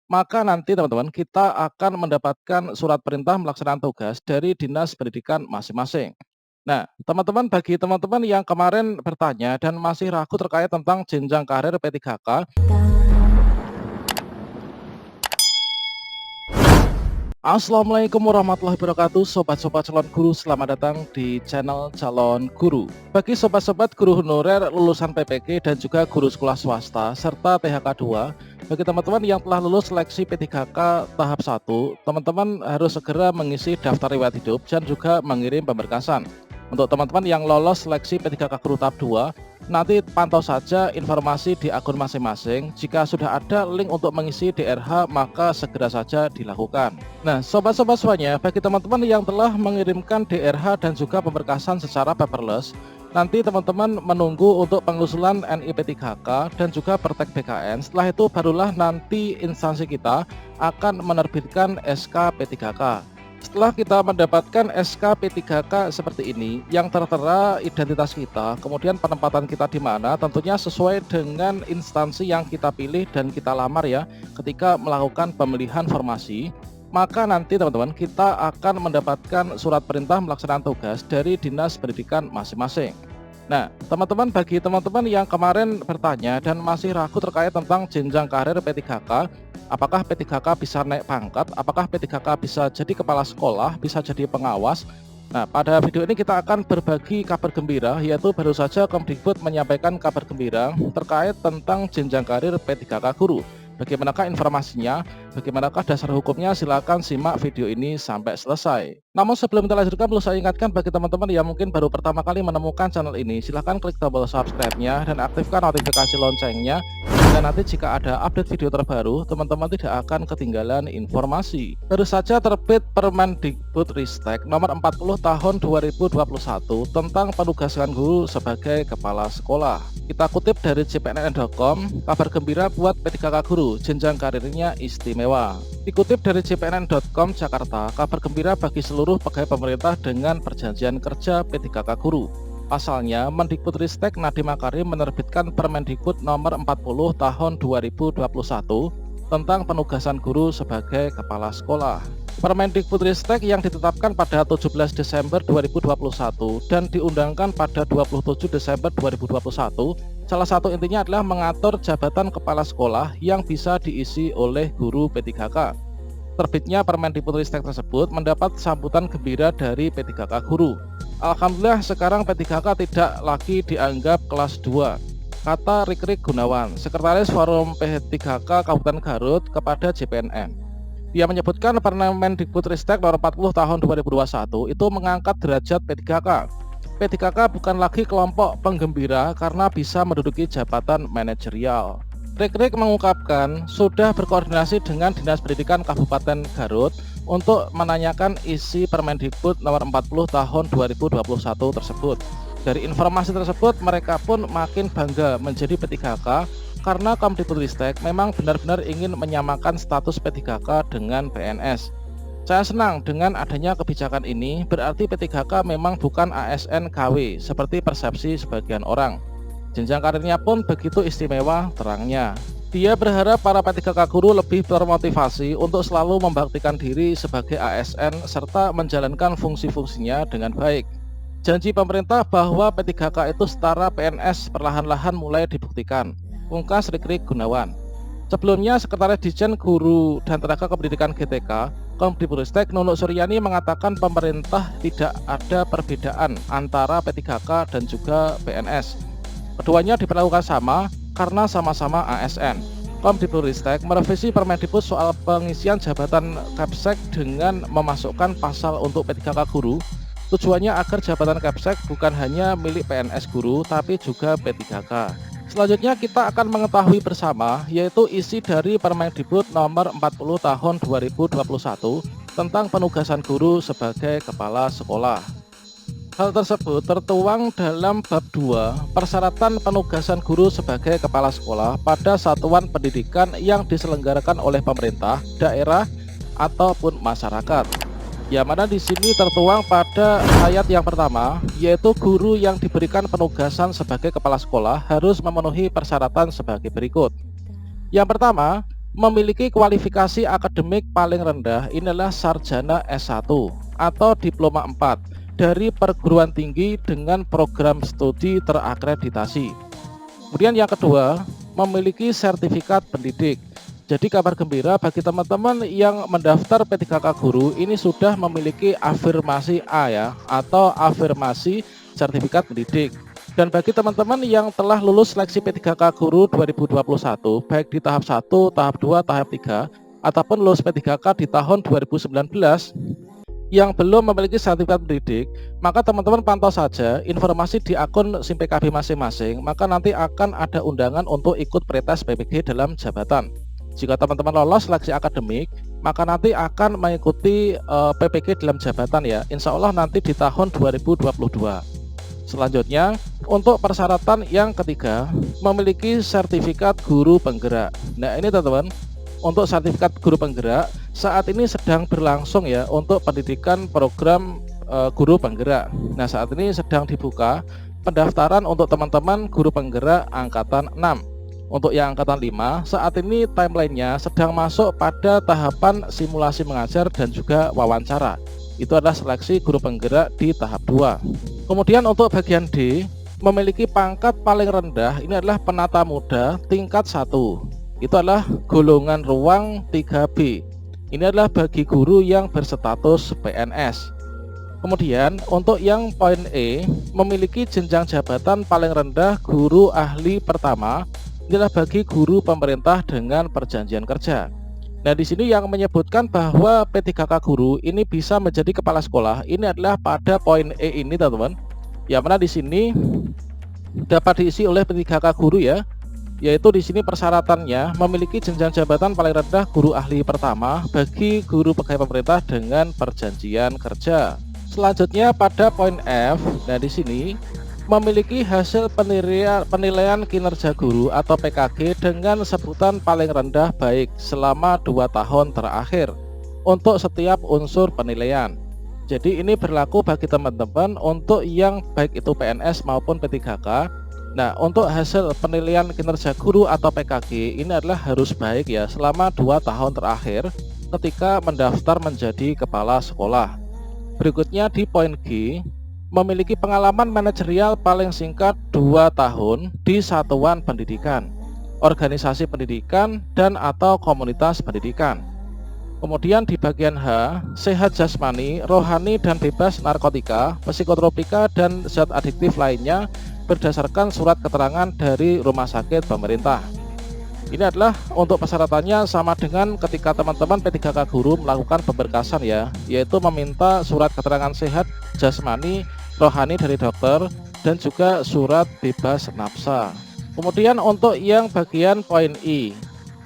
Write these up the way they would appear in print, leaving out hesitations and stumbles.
maka nanti teman-teman kita akan mendapatkan surat perintah melaksanakan tugas dari dinas pendidikan masing-masing. Nah, teman-teman, bagi teman-teman yang kemarin bertanya dan masih ragu terkait tentang jenjang karir P3K. Assalamualaikum warahmatullahi wabarakatuh, sobat-sobat calon guru, selamat datang di channel Calon Guru. Bagi sobat-sobat guru honorer lulusan PPG dan juga guru sekolah swasta serta THK 2, bagi teman-teman yang telah lulus seleksi P3K tahap 1, teman-teman harus segera mengisi daftar riwayat hidup dan juga mengirim pemberkasan. Untuk teman-teman yang lolos seleksi P3K guru tahap 2, nanti pantau saja informasi di akun masing-masing. Jika sudah ada link untuk mengisi DRH, maka segera saja dilakukan. Nah, sobat-sobat semuanya, bagi teman-teman yang telah mengirimkan DRH dan juga pemberkasan secara paperless, nanti teman-teman menunggu untuk pengusulan NIP3K dan juga Pertek BKN. Setelah itu barulah nanti instansi kita akan menerbitkan SK P3K. Setelah kita mendapatkan SK P3K seperti ini, yang tertera identitas kita, kemudian penempatan kita di mana, tentunya sesuai dengan instansi yang kita pilih dan kita lamar ya, ketika melakukan pemilihan formasi, maka nanti teman-teman kita akan mendapatkan surat perintah melaksanakan tugas dari dinas pendidikan masing-masing. Nah, teman-teman, bagi teman-teman yang kemarin bertanya dan masih ragu terkait tentang jenjang karir P3K, apakah P3K bisa naik pangkat, apakah P3K bisa jadi kepala sekolah, bisa jadi pengawas. Nah, pada video ini kita akan berbagi kabar gembira, yaitu baru saja Kemdikbud menyampaikan kabar gembira terkait tentang jenjang karir P3K guru. Bagaimanakah informasinya, bagaimanakah dasar hukumnya, silakan simak video ini sampai selesai. Namun sebelum kita lanjutkan, perlu saya ingatkan bagi teman-teman yang mungkin baru pertama kali menemukan channel ini, silahkan klik tombol subscribe-nya dan aktifkan notifikasi loncengnya. Dan nanti jika ada update video terbaru, teman-teman tidak akan ketinggalan informasi. Baru saja terbit Permendikbudristek nomor 40 tahun 2021 tentang penugasan guru sebagai kepala sekolah. Kita kutip dari cpnn.com, kabar gembira buat P3K guru, jenjang karirnya istimewa. Dikutip dari cpnn.com Jakarta, kabar gembira bagi seluruh pegawai pemerintah dengan perjanjian kerja P3K guru. Pasalnya, Mendikbudristek Nadiem Makarim menerbitkan Permendikbud nomor 40 tahun 2021 tentang penugasan guru sebagai kepala sekolah. Permendikbudristek yang ditetapkan pada 17 Desember 2021 dan diundangkan pada 27 Desember 2021, salah satu intinya adalah mengatur jabatan kepala sekolah yang bisa diisi oleh guru P3K. Terbitnya Permendikbudristek tersebut mendapat sambutan gembira dari P3K guru. Alhamdulillah sekarang P3K tidak lagi dianggap kelas 2, kata Rikrik Gunawan, Sekretaris Forum P3K Kabupaten Garut kepada JPNN. Dia menyebutkan Permendikbudristek nomor 40 tahun 2021 itu mengangkat derajat P3K. P3K bukan lagi kelompok penggembira karena bisa menduduki jabatan manajerial. Rikrik mengungkapkan sudah berkoordinasi dengan Dinas Pendidikan Kabupaten Garut untuk menanyakan isi Permendikbud nomor 40 tahun 2021 tersebut. Dari informasi tersebut, mereka pun makin bangga menjadi P3K karena Kemdikbudristek memang benar-benar ingin menyamakan status P3K dengan PNS. Saya senang dengan adanya kebijakan ini, berarti P3K memang bukan ASN KW seperti persepsi sebagian orang. Jenjang karirnya pun begitu istimewa, terangnya. Dia berharap para P3K guru lebih termotivasi untuk selalu membaktikan diri sebagai ASN serta menjalankan fungsi-fungsinya dengan baik. Janji pemerintah bahwa P3K itu setara PNS perlahan-lahan mulai dibuktikan, ungkas Rikrik Gunawan. Sebelumnya, Sekretaris Ditjen Guru dan Tenaga Kependidikan GTK, Kemdikbudristek Nunuk Suryani mengatakan pemerintah tidak ada perbedaan antara P3K dan juga PNS. Keduanya diperlakukan sama karena sama-sama ASN. Kemdikbudristek merevisi Permendikbud soal pengisian jabatan Kepsek dengan memasukkan pasal untuk P3K guru. Tujuannya agar jabatan Kepsek bukan hanya milik PNS guru tapi juga P3K. Selanjutnya kita akan mengetahui bersama yaitu isi dari Permendikbud nomor 40 tahun 2021 tentang penugasan guru sebagai kepala sekolah. Hal tersebut tertuang dalam bab 2 persyaratan penugasan guru sebagai kepala sekolah pada satuan pendidikan yang diselenggarakan oleh pemerintah, daerah, ataupun masyarakat. Yang mana di sini tertuang pada ayat yang pertama, yaitu guru yang diberikan penugasan sebagai kepala sekolah harus memenuhi persyaratan sebagai berikut. Yang pertama, memiliki kualifikasi akademik paling rendah ini adalah sarjana S1 atau diploma 4 dari perguruan tinggi dengan program studi terakreditasi. Kemudian yang kedua, memiliki sertifikat pendidik. Jadi kabar gembira bagi teman-teman yang mendaftar P3K Guru ini sudah memiliki afirmasi A ya, atau afirmasi sertifikat pendidik. Dan bagi teman-teman yang telah lulus seleksi P3K Guru 2021 baik di tahap 1, tahap 2, tahap 3 ataupun lulus P3K di tahun 2019 yang belum memiliki sertifikat pendidik, maka teman-teman pantau saja informasi di akun SIM PKB masing-masing, maka nanti akan ada undangan untuk ikut pretest PPG dalam jabatan. Jika teman-teman lolos seleksi akademik, maka nanti akan mengikuti PPG dalam jabatan ya, insya Allah nanti di tahun 2022. Selanjutnya, untuk persyaratan yang ketiga, memiliki sertifikat guru penggerak. Nah ini teman-teman, untuk sertifikat guru penggerak saat ini sedang berlangsung ya untuk pendidikan program guru penggerak. Nah saat ini sedang dibuka pendaftaran untuk teman-teman guru penggerak angkatan 6. Untuk yang angkatan 5 saat ini timelinenya sedang masuk pada tahapan simulasi mengajar dan juga wawancara. Itu adalah seleksi guru penggerak di tahap 2. Kemudian untuk bagian D, memiliki pangkat paling rendah ini adalah penata muda tingkat 1. Itu adalah golongan ruang 3B. Ini adalah bagi guru yang berstatus PNS. Kemudian untuk yang poin E, memiliki jenjang jabatan paling rendah guru ahli pertama. Inilah bagi guru pemerintah dengan perjanjian kerja. Nah di sini yang menyebutkan bahwa P3K Guru ini bisa menjadi kepala sekolah ini adalah pada poin E ini teman-teman. Yang mana di sini dapat diisi oleh P3K Guru ya, yaitu di sini persyaratannya memiliki jenjang jabatan paling rendah guru ahli pertama bagi guru pegawai pemerintah dengan perjanjian kerja. Selanjutnya pada poin F, nah di sini memiliki hasil penilaian kinerja guru atau PKG dengan sebutan paling rendah baik selama 2 tahun terakhir untuk setiap unsur penilaian. Jadi ini berlaku bagi teman-teman untuk yang baik itu PNS maupun P3K. Nah untuk hasil penilaian kinerja guru atau PKG ini adalah harus baik ya selama 2 tahun terakhir ketika mendaftar menjadi kepala sekolah. Berikutnya di poin G, memiliki pengalaman manajerial paling singkat 2 tahun di satuan pendidikan, organisasi pendidikan, dan atau komunitas pendidikan. Kemudian di bagian H, sehat jasmani, rohani, dan bebas narkotika, psikotropika, dan zat adiktif lainnya berdasarkan surat keterangan dari rumah sakit pemerintah. Ini adalah untuk persyaratannya sama dengan ketika teman-teman P3K Guru melakukan pemberkasan ya, yaitu meminta surat keterangan sehat jasmani, rohani dari dokter, dan juga surat bebas nafsa. Kemudian untuk yang bagian poin I,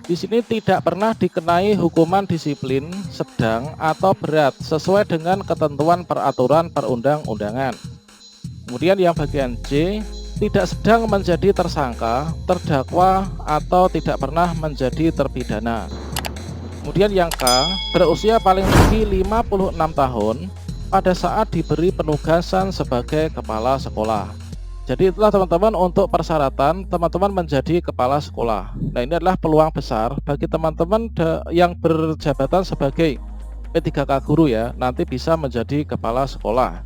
di sini tidak pernah dikenai hukuman disiplin sedang atau berat sesuai dengan ketentuan peraturan perundang-undangan. Kemudian yang bagian J, tidak sedang menjadi tersangka, terdakwa, atau tidak pernah menjadi terpidana. Kemudian yang K, berusia paling tinggi 56 tahun pada saat diberi penugasan sebagai kepala sekolah. Jadi itulah teman-teman untuk persyaratan teman-teman menjadi kepala sekolah. Nah ini adalah peluang besar bagi teman-teman yang berjabatan sebagai P3K Guru ya, nanti bisa menjadi kepala sekolah.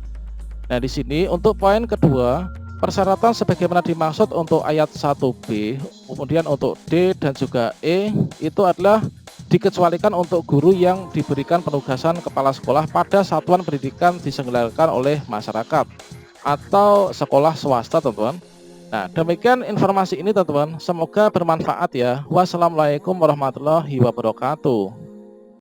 Nah di sini untuk poin kedua, persyaratan sebagaimana dimaksud untuk ayat 1B, kemudian untuk D dan juga E itu adalah dikecualikan untuk guru yang diberikan penugasan kepala sekolah pada satuan pendidikan diselenggarakan oleh masyarakat atau sekolah swasta teman-teman. Nah demikian informasi ini teman-teman, semoga bermanfaat ya. Wassalamualaikum warahmatullahi wabarakatuh.